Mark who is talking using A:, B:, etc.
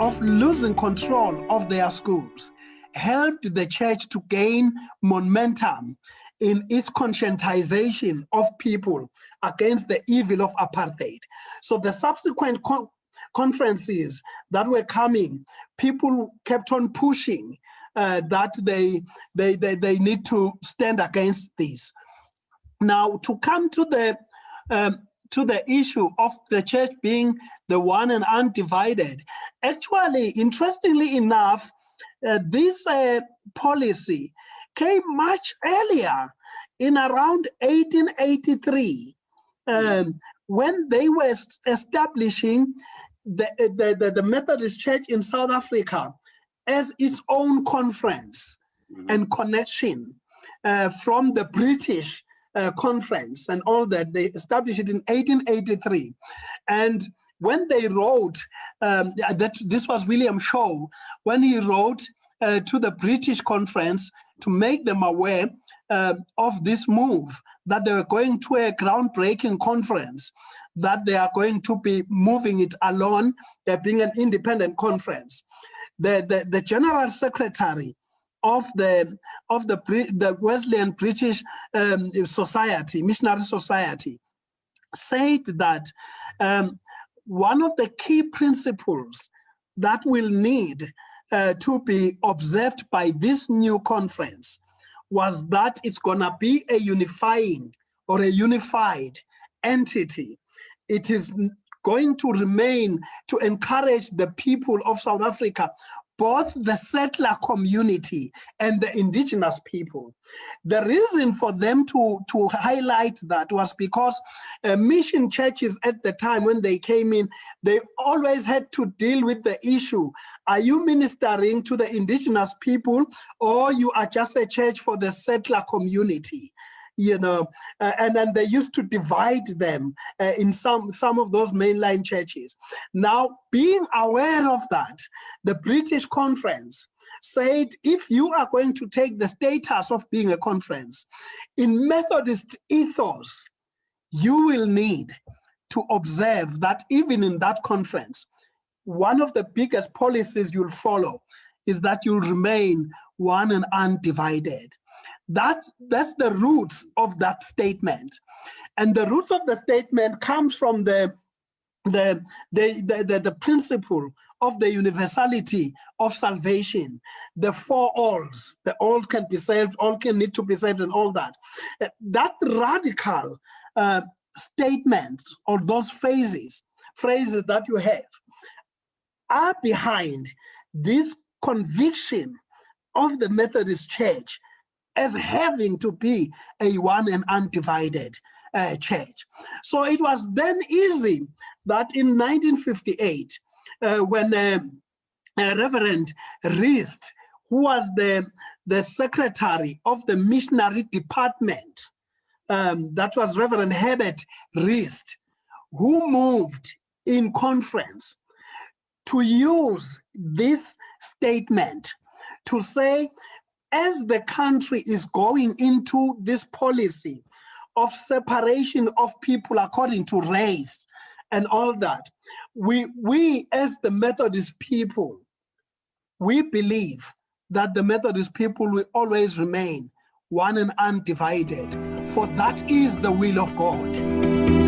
A: of losing control of their schools helped the church to gain momentum in its conscientization of people against the evil of apartheid. So the subsequent conferences that were coming, people kept on pushing that they need to stand against this. Now, to come to the issue of the church being the one and undivided, actually, interestingly enough, this policy came much earlier, in around 1883, when they were establishing the Methodist Church in South Africa as its own conference and connection from the British conference and all that. They established it in 1883. And when they wrote, this was William Shaw, when he wrote to the British conference to make them aware of this move, that they were going to a groundbreaking conference, that they are going to be moving it alone, being an independent conference. The General Secretary of the Wesleyan British Society, Missionary Society, said that one of the key principles that will need to be observed by this new conference was that it's going to be a unifying or a unified entity. It is going to remain to encourage the people of South Africa, both the settler community and the indigenous people. The reason for them to highlight that was because mission churches at the time when they came in, they always had to deal with the issue. Are you ministering to the indigenous people, or you are just a church for the settler community? You know, and then they used to divide them in some of those mainline churches. Now, being aware of that, the British conference said, if you are going to take the status of being a conference, in Methodist ethos, you will need to observe that even in that conference, one of the biggest policies you'll follow is that you'll remain one and undivided. That's the roots of that statement. And the roots of the statement comes from the principle of the universality of salvation, the four alls. The all can be saved, all can need to be saved, and all that. That radical statement, or those phrases that you have, are behind this conviction of the Methodist Church as having to be a one and undivided church. So it was then easy that in 1958, when Reverend Reist, who was the secretary of the missionary department, that was Reverend Herbert Reist, who moved in conference to use this statement to say, as the country is going into this policy of separation of people according to race and all that, we as the Methodist people, we believe that the Methodist people will always remain one and undivided, for that is the will of God.